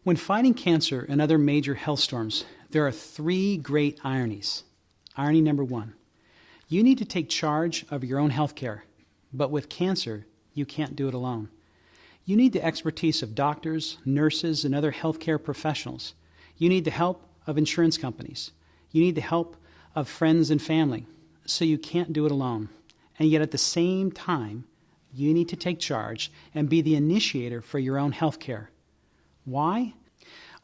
When fighting cancer and other major health storms, there are three great ironies. Irony number one, you need to take charge of your own health care, but with cancer, you can't do it alone. You need the expertise of doctors, nurses, and other healthcare professionals. You need the help of insurance companies. You need the help of friends and family, so you can't do it alone. And yet at the same time, you need to take charge and be the initiator for your own health care. Why?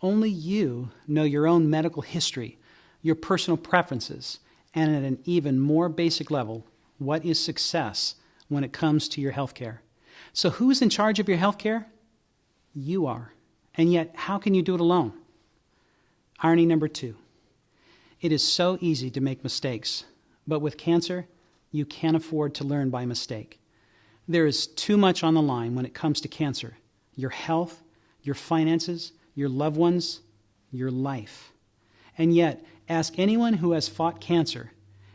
Only you know your own medical history, your personal preferences, and at an even more basic level, what is success when it comes to your health care. So who's in charge of your health care? You are. And yet, how can you do it alone? Irony number two. It is so easy to make mistakes, but with cancer, you can't afford to learn by mistake. There is too much on the line when it comes to cancer. Your health, your finances, your loved ones, your life. And yet, ask anyone who has fought cancer,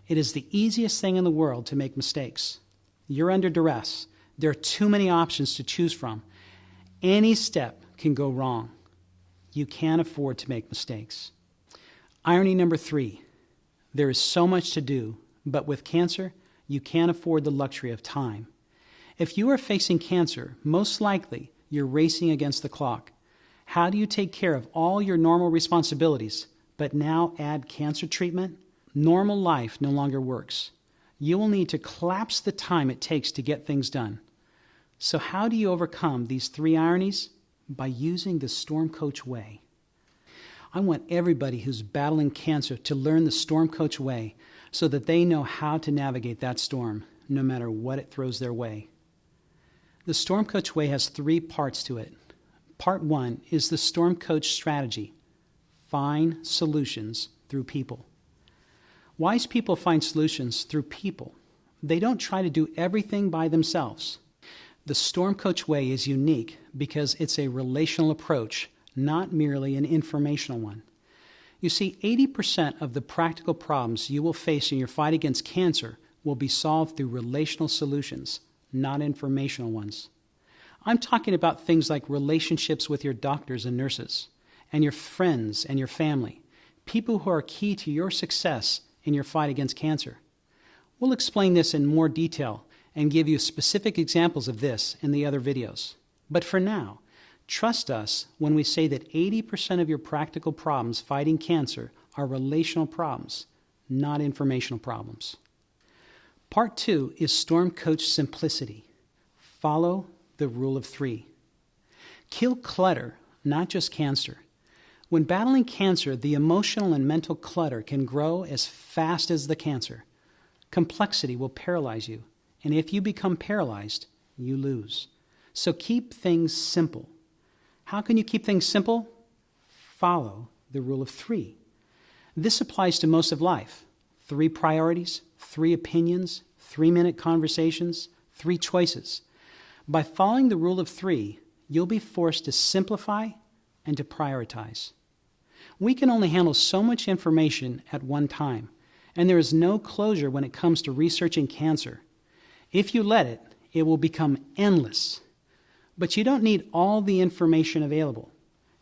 it is the easiest thing in the world to make mistakes. You're under duress. There are too many options to choose from. Any step can go wrong. You can't afford to make mistakes. Irony number three, there is so much to do, but with cancer, you can't afford the luxury of time. If you are facing cancer, most likely you're racing against the clock. How do you take care of all your normal responsibilities, but now add cancer treatment? Normal life no longer works. You will need to collapse the time it takes to get things done. So how do you overcome these three ironies? By using the StormCoach Way. I want everybody who's battling cancer to learn the StormCoach Way so that they know how to navigate that storm, no matter what it throws their way. The StormCoach Way has three parts to it. Part one is the StormCoach strategy. Find solutions through people. Wise people find solutions through people. They don't try to do everything by themselves. The StormCoach Way is unique because it's a relational approach, not merely an informational one. You see, 80% of the practical problems you will face in your fight against cancer will be solved through relational solutions, not informational ones. I'm talking about things like relationships with your doctors and nurses, and your friends and your family, people who are key to your success in your fight against cancer. We'll explain this in more detail and give you specific examples of this in the other videos. But for now, trust us when we say that 80% of your practical problems fighting cancer are relational problems, not informational problems. Part two is StormCoach simplicity. Follow the rule of three. Kill clutter, not just cancer. When battling cancer, the emotional and mental clutter can grow as fast as the cancer. Complexity will paralyze you, and if you become paralyzed, you lose. So keep things simple. How can you keep things simple? Follow the rule of three. This applies to most of life. 3 priorities, 3 opinions, 3-minute conversations, 3 choices. By following the rule of 3, you'll be forced to simplify and to prioritize. We can only handle so much information at one time, and there is no closure when it comes to researching cancer. If you let it, it will become endless. But you don't need all the information available.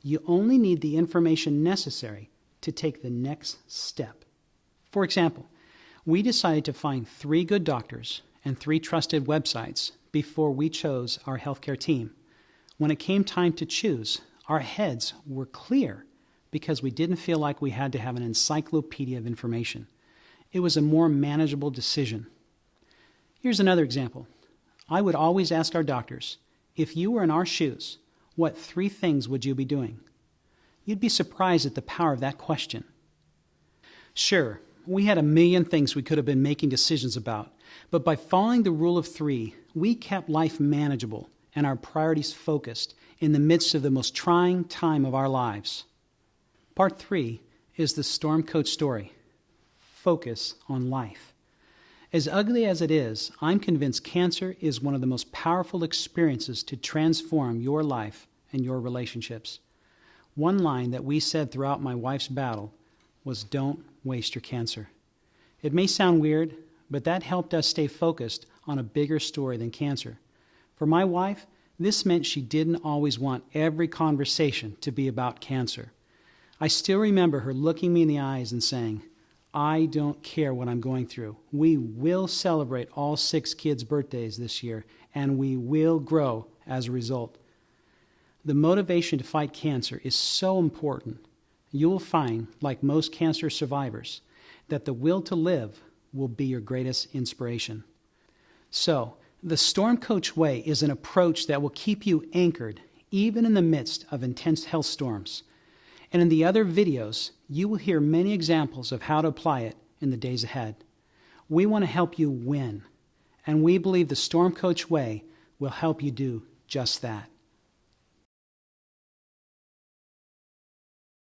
You only need the information necessary to take the next step. For example, we decided to find 3 good doctors and 3 trusted websites before we chose our healthcare team. When it came time to choose, our heads were clear because we didn't feel like we had to have an encyclopedia of information. It was a more manageable decision. Here's another example. I would always ask our doctors, if you were in our shoes, what 3 things would you be doing? You'd be surprised at the power of that question. Sure, we had a million things we could have been making decisions about, but by following the rule of 3, we kept life manageable and our priorities focused in the midst of the most trying time of our lives. Part 3 is the StormCoach story. Focus on life. As ugly as it is, I'm convinced cancer is one of the most powerful experiences to transform your life and your relationships. One line that we said throughout my wife's battle was, "Don't waste your cancer." It may sound weird, but that helped us stay focused on a bigger story than cancer. For my wife, This meant she didn't always want every conversation to be about cancer. I still remember her looking me in the eyes and saying, "I don't care what I'm going through. We will celebrate all 6 kids' birthdays this year, and we will grow as a result." The motivation to fight cancer is so important. You will find, like most cancer survivors, that the will to live will be your greatest inspiration. So, the StormCoach Way is an approach that will keep you anchored even in the midst of intense health storms. And in the other videos, you will hear many examples of how to apply it in the days ahead. We want to help you win, and we believe the StormCoach Way will help you do just that.